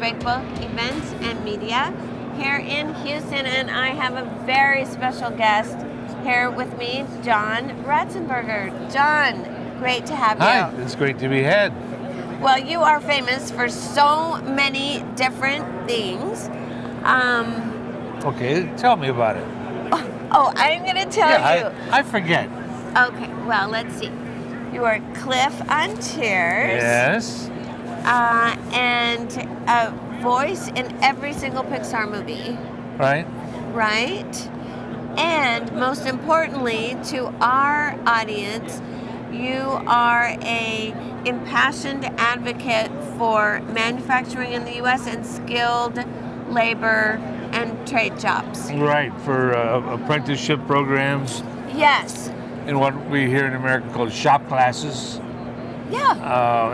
Breakbulk Events and Media here in Houston, and I have a very special guest here with me, John Ratzenberger. John, great to have you. Hi, it's great to be had. Well, you are famous for so many different things. Okay, tell me about it. Oh, I'm going to tell you. I forget. Okay, well, let's see. You are Cliff on Cheers. Yes. And a voice in every single Pixar movie. Right. Right? And most importantly, to our audience, you are a impassioned advocate for manufacturing in the U.S. and skilled labor and trade jobs. Right, for apprenticeship programs. Yes. And what we here in America call shop classes. Yeah,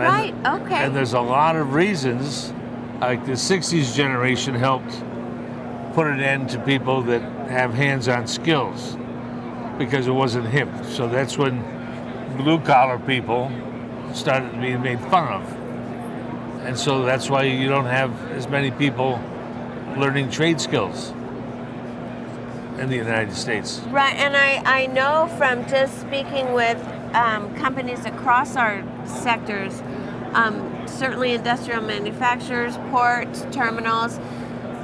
right, okay. And there's a lot of reasons, like the 60s generation helped put an end to people that have hands-on skills because it wasn't hip. So that's when blue-collar people started being made fun of. And so that's why you don't have as many people learning trade skills in the United States. Right, and I know from just speaking with companies across our sectors, certainly industrial manufacturers, ports, terminals,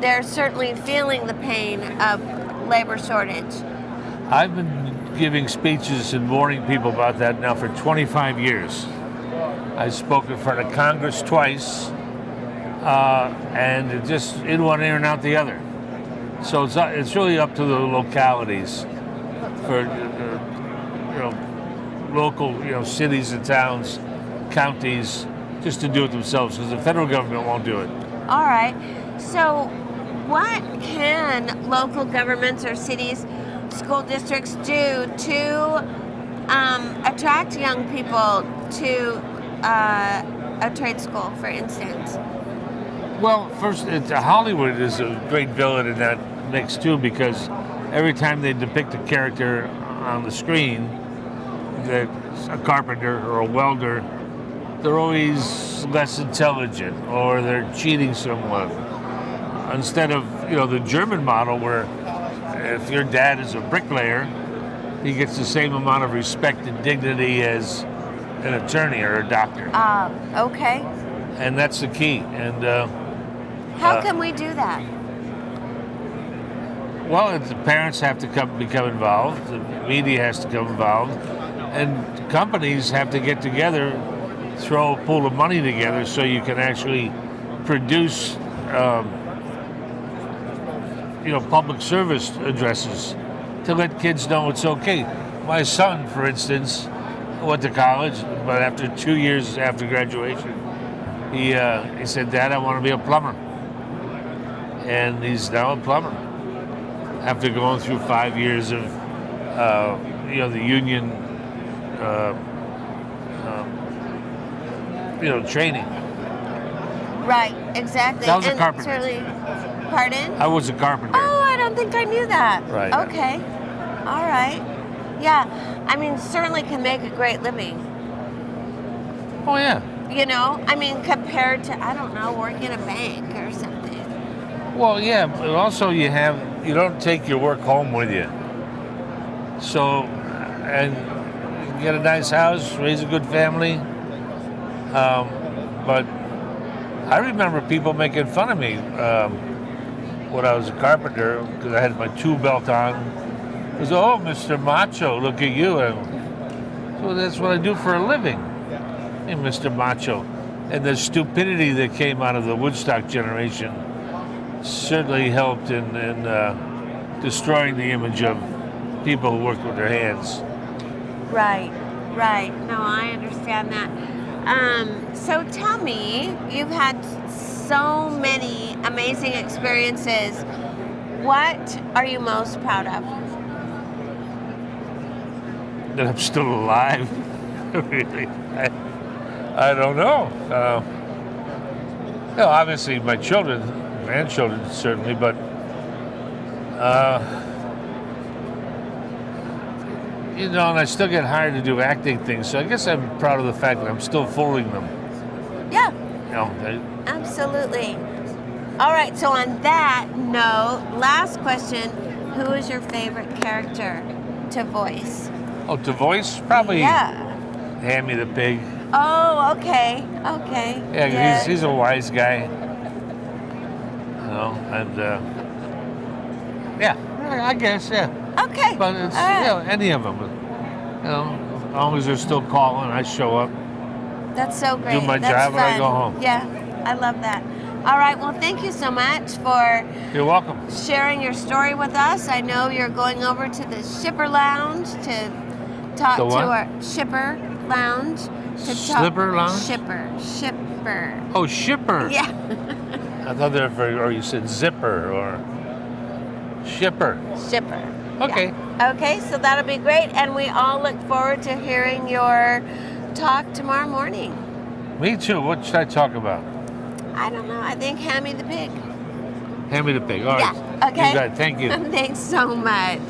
they're certainly feeling the pain of labor shortage. I've been giving speeches and warning people about that now for 25 years. I've spoken in front of Congress twice, and it just in one ear and out the other. So it's really up to the localities for local cities and towns, counties, just to do it themselves because the federal government won't do it. All right. So what can local governments or cities, school districts do to attract young people to a trade school, for instance? Well, first, Hollywood is a great villain in that mix too, because every time they depict a character on the screen, that's a carpenter or a welder, they're always less intelligent or they're cheating someone. Instead of the German model, where if your dad is a bricklayer, he gets the same amount of respect and dignity as an attorney or a doctor. Okay. And that's the key. And how can we do that? Well, the parents have to become involved. The media has to become involved, and companies have to get together, throw a pool of money together, so you can actually produce, public service addresses to let kids know it's okay. My son, for instance, went to college, but after 2 years after graduation, he said, "Dad, I want to be a plumber," and he's now a plumber after going through 5 years of the union training. Right, exactly. I was a carpenter. Pardon? I was a carpenter. Oh, I don't think I knew that. Right. Okay. All right. Yeah. I mean, certainly can make a great living. Oh, yeah. Compared to, I don't know, working in a bank or something. Well, yeah, but also you don't take your work home with you. So, and you get a nice house, raise a good family. But I remember people making fun of me when I was a carpenter because I had my tool belt on. It was, "Oh, Mr. Macho, look at you." And so that's what I do for a living. Hey, Mr. Macho. And the stupidity that came out of the Woodstock generation certainly helped in destroying the image of people who work with their hands. Right. No, I understand that. So tell me, you've had so many amazing experiences. What are you most proud of? That I'm still alive. Really, I don't know. Obviously my children, grandchildren certainly, but and I still get hired to do acting things, so I guess I'm proud of the fact that I'm still fooling them. Yeah. You know, Absolutely. All right, so on that note, last question, who is your favorite character to voice? Oh, to voice? Probably Yeah. Hammy the pig. Oh, okay. Okay. Yeah, he's a wise guy. And yeah, I guess, yeah. Okay. But it's, all right. any of them. As long as they're still calling, I show up. That's so great. Do my That's job and I fun. go home. Yeah, I love that. All right, well, thank you so much for You're welcome. sharing your story with us. I know you're going over to the Shipper Lounge to talk The what? to our Shipper Lounge. Slipper Lounge? Shipper. Oh, shipper. Yeah. I thought that or you said zipper or shipper. Shipper. Okay. Yeah. Okay, so that'll be great, and we all look forward to hearing your talk tomorrow morning. Me too. What should I talk about? I don't know. I think Hammy the pig. Hammy the pig. All right. Yeah. Okay. You got it. Thank you. Thanks so much.